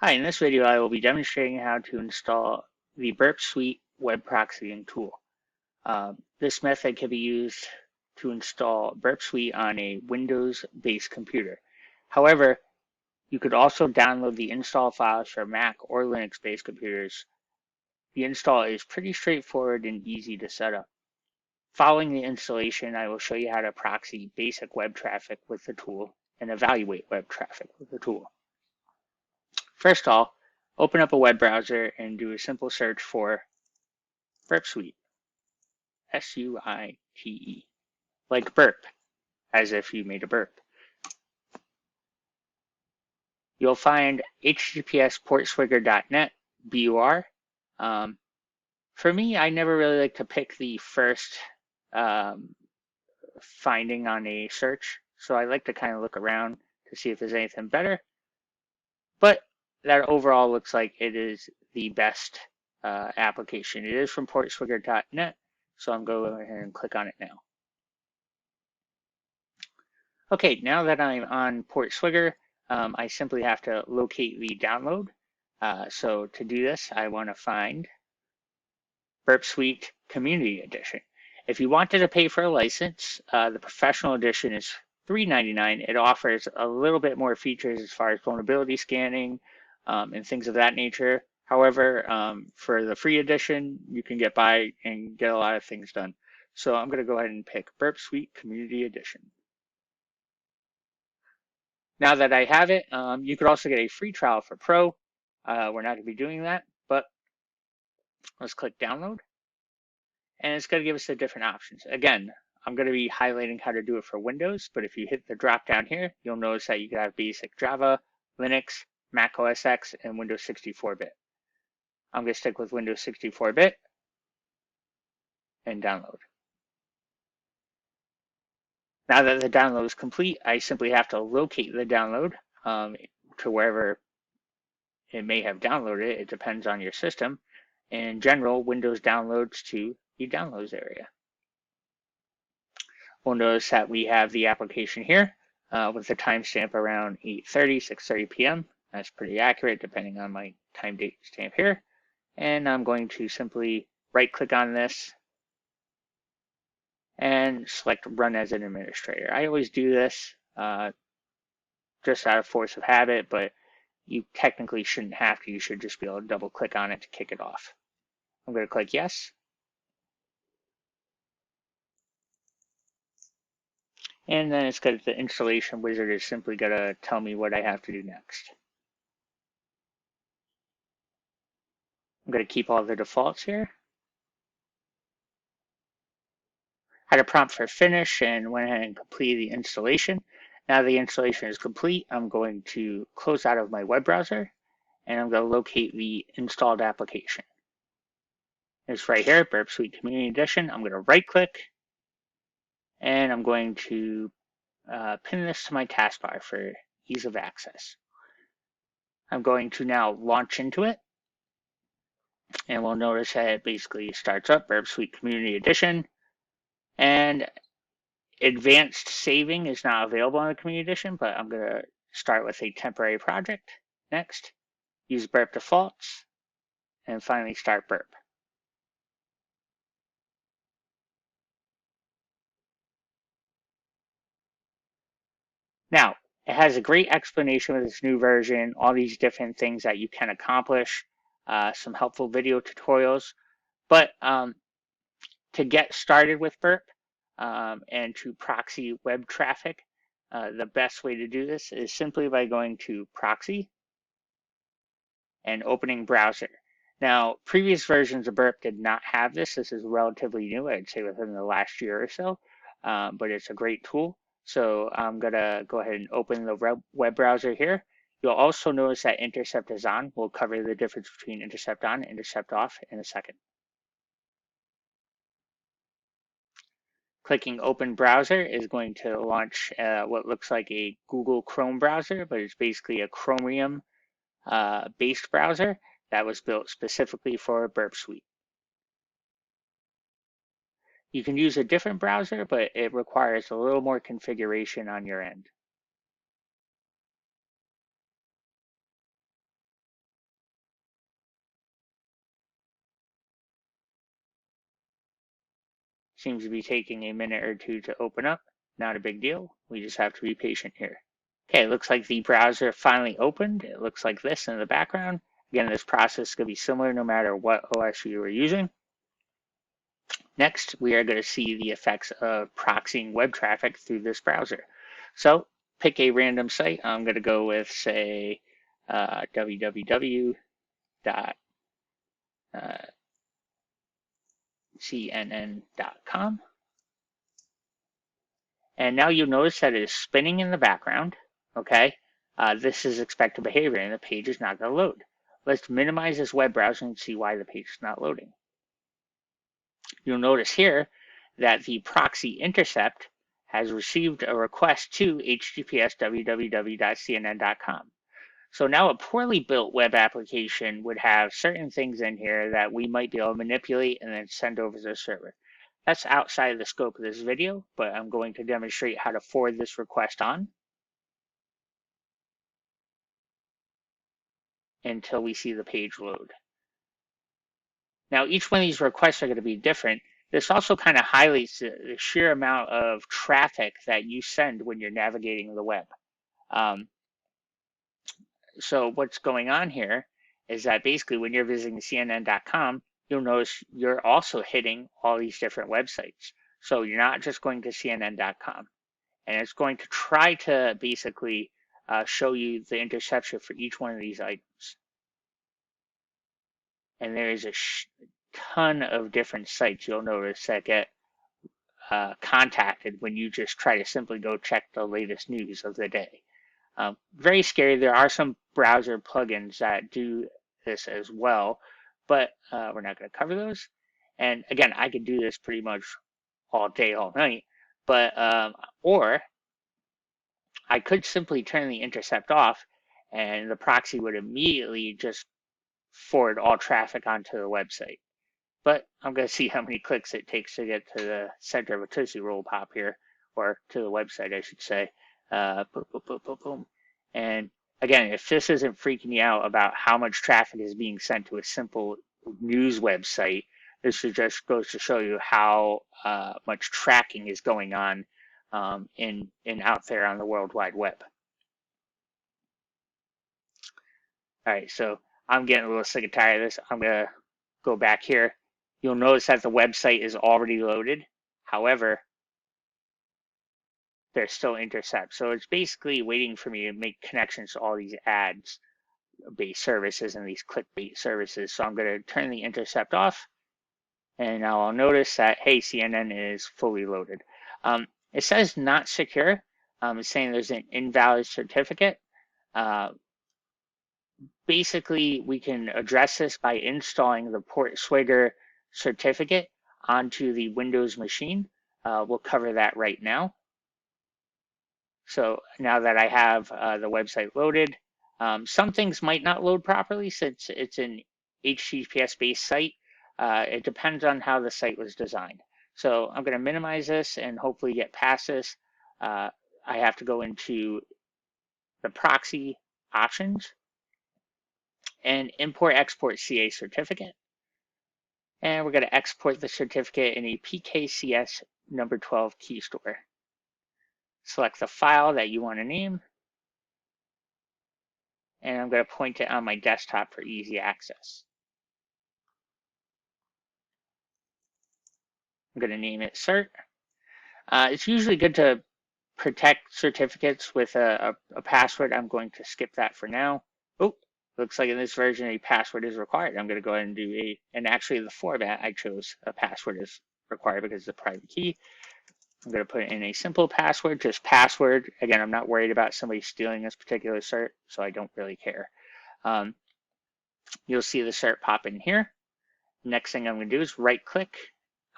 Hi, in this video I will be demonstrating how to install the Burp Suite web proxying tool. This method can be used to install Burp Suite on a Windows-based computer. However, you could also download the install files for Mac or Linux-based computers. The install is pretty straightforward and easy to set up. Following the installation, I will show you how to proxy basic web traffic with the tool and evaluate web traffic with the tool. First off, open up a web browser and do a simple search for Burp Suite, S-U-I-T-E, like burp, as if you made a burp. You'll find https portswigger.net, BUR. For me, I never really like to pick the first finding on a search, so I like to kind of look around to see if there's anything better. But that overall looks like it is the best application. It is from portswigger.net, so I'm going to go ahead and click on it now. Okay, now that I'm on Portswigger, I simply have to locate the download. So to do this, I want to find Burp Suite Community Edition. If you wanted to pay for a license, the Professional Edition is $3.99. It offers a little bit more features as far as vulnerability scanning and things of that nature. However, for the free edition, you can get by and get a lot of things done. So I'm going to go ahead and pick Burp Suite Community Edition. Now that I have it, you could also get a free trial for Pro. We're not going to be doing that, but let's click Download. And it's going to give us the different options. Again, I'm going to be highlighting how to do it for Windows, but if you hit the drop down here, you'll notice that you can have basic Java, Linux, Mac OS X, and Windows 64-bit. I'm going to stick with Windows 64-bit and download. Now that the download is complete, I simply have to locate the download to wherever it may have downloaded it. It depends on your system. In general, Windows downloads to the downloads area. We'll notice that we have the application here with the timestamp around 8:30, 6:30 p.m. That's pretty accurate depending on my time date stamp here. And I'm going to simply right-click on this and select Run as an Administrator. I always do this just out of force of habit, but you technically shouldn't have to. You should just be able to double-click on it to kick it off. I'm going to click Yes. And then it's got the installation wizard is simply going to tell me what I have to do next. I'm going to keep all the defaults here. Had a prompt for finish and went ahead and completed the installation. Now the installation is complete, I'm going to close out of my web browser and I'm going to locate the installed application. It's right here, Burp Suite Community Edition. I'm going to right click and I'm going to pin this to my taskbar for ease of access. I'm going to now launch into it. And we'll notice that it basically starts up Burp Suite Community Edition. And advanced saving is not available on the Community Edition, but I'm going to start with a temporary project. Next, use Burp defaults, and finally start Burp. Now, it has a great explanation with this new version, all these different things that you can accomplish, some helpful video tutorials. But to get started with Burp and to proxy web traffic, the best way to do this is simply by going to Proxy and opening Browser. Now, previous versions of Burp did not have this. This is relatively new, I'd say within the last year or so, but it's a great tool. So I'm going to go ahead and open the web browser here. You'll also notice that intercept is on. We'll cover the difference between intercept on and intercept off in a second. Clicking Open Browser is going to launch what looks like a Google Chrome browser, but it's basically a Chromium based browser that was built specifically for Burp Suite. You can use a different browser, but it requires a little more configuration on your end. Seems to be taking a minute or two to open up. Not a big deal. We just have to be patient here. Okay, it looks like the browser finally opened. It looks like this in the background. Again, this process is going to be similar no matter what OS you are using. Next, we are going to see the effects of proxying web traffic through this browser. So pick a random site. I'm going to go with, say, www.cnn.com. And now you'll notice that it is spinning in the background. Okay, this is expected behavior and the page is not going to load. Let's minimize this web browser and see why the page is not loading. You'll notice here that the proxy intercept has received a request to https www.cnn.com. So now a poorly built web application would have certain things in here that we might be able to manipulate and then send over to the server. That's outside of the scope of this video, but I'm going to demonstrate how to forward this request on until we see the page load. Now, each one of these requests are going to be different. This also kind of highlights the sheer amount of traffic that you send when you're navigating the web. So what's going on here is that basically when you're visiting CNN.com, you'll notice you're also hitting all these different websites. So you're not just going to CNN.com. And it's going to try to basically show you the interception for each one of these items. And there is a ton of different sites you'll notice that get contacted when you just try to simply go check the latest news of the day. Very scary. There are some browser plugins that do this as well, but we're not going to cover those. And again, I could do this pretty much all day, all night, but or I could simply turn the intercept off and the proxy would immediately just forward all traffic onto the website. But I'm going to see how many clicks it takes to get to the center of a Tootsie Roll Pop here, or to the website, I should say. Boom, boom, boom, boom, boom. And again, if this isn't freaking you out about how much traffic is being sent to a simple news website, this just goes to show you how much tracking is going on in out there on the World Wide Web. All right, so I'm getting a little sick and tired of this. I'm going to go back here. You'll notice that the website is already loaded. However, there's still intercept. So it's basically waiting for me to make connections to all these ads-based services and these clickbait services. So I'm going to turn the intercept off. And now I'll notice that, hey, CNN is fully loaded. It says not secure. It's saying there's an invalid certificate. Basically, we can address this by installing the Port Swigger certificate onto the Windows machine. We'll cover that right now. So now that I have the website loaded, some things might not load properly since it's an HTTPS-based site. It depends on how the site was designed. So I'm going to minimize this and hopefully get past this. I have to go into the proxy options and import-export CA certificate. And we're going to export the certificate in a PKCS number 12 key store. Select the file that you want to name. And I'm going to point it on my desktop for easy access. I'm going to name it cert. It's usually good to protect certificates with a password. I'm going to skip that for now. Oh, looks like in this version a password is required. I'm going to go ahead and do and actually the format I chose, a password is required because it's a private key. I'm going to put in a simple password, just password. Again, I'm not worried about somebody stealing this particular cert, so I don't really care. You'll see the cert pop in here. Next thing I'm going to do is right click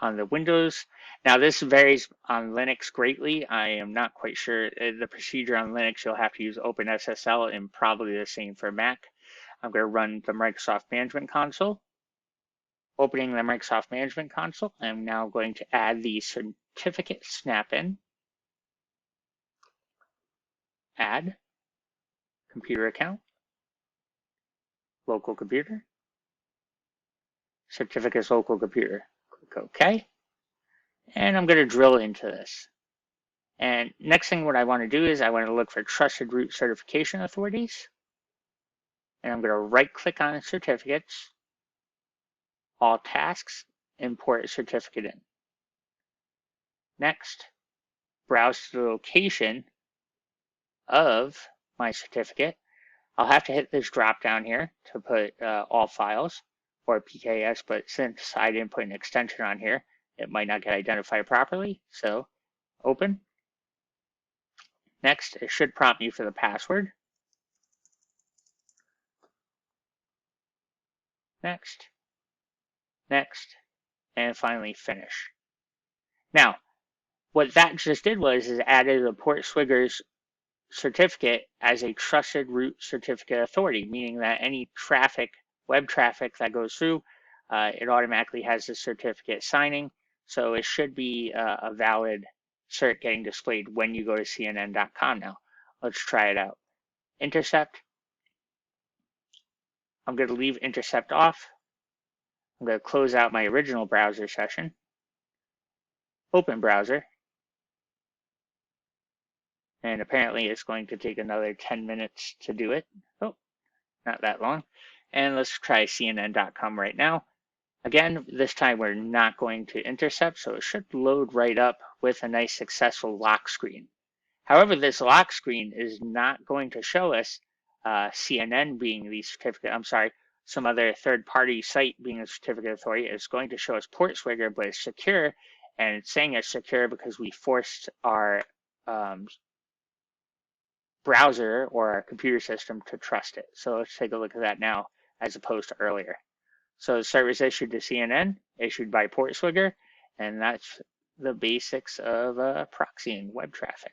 on the Windows. Now this varies on Linux greatly. I am not quite sure the procedure on Linux. You'll have to use OpenSSL and probably the same for Mac. I'm going to run the Microsoft Management Console. Opening the Microsoft Management Console, I'm now going to add the certificate snap-in. Add. Computer account. Local computer. Certificate's local computer. Click OK. And I'm going to drill into this. And next thing what I want to do is I want to look for trusted root certification authorities. And I'm going to right click on certificates, all tasks, import a certificate in. Next, browse to the location of my certificate. I'll have to hit this drop down here to put all files or PKS, but since I didn't put an extension on here, it might not get identified properly. So open. Next, it should prompt you for the password. Next, next, and finally finish. Now, what that just did was added a PortSwigger's certificate as a trusted root certificate authority, meaning that any traffic, web traffic that goes through, it automatically has the certificate signing. So it should be a valid cert getting displayed when you go to cnn.com now. Let's try it out. Intercept. I'm going to leave intercept off. I'm going to close out my original browser session. Open browser. And apparently it's going to take another 10 minutes to do it. Oh, not that long. And let's try cnn.com right now. Again, this time we're not going to intercept, so it should load right up with a nice successful lock screen. However, this lock screen is not going to show us CNN being the certificate, some other third-party site being a certificate authority. It's going to show us PortSwigger, but it's secure, and it's saying it's secure because we forced our browser or our computer system to trust it. So let's take a look at that now as opposed to earlier. So the service issued to CNN, issued by PortSwigger, and that's the basics of proxying web traffic.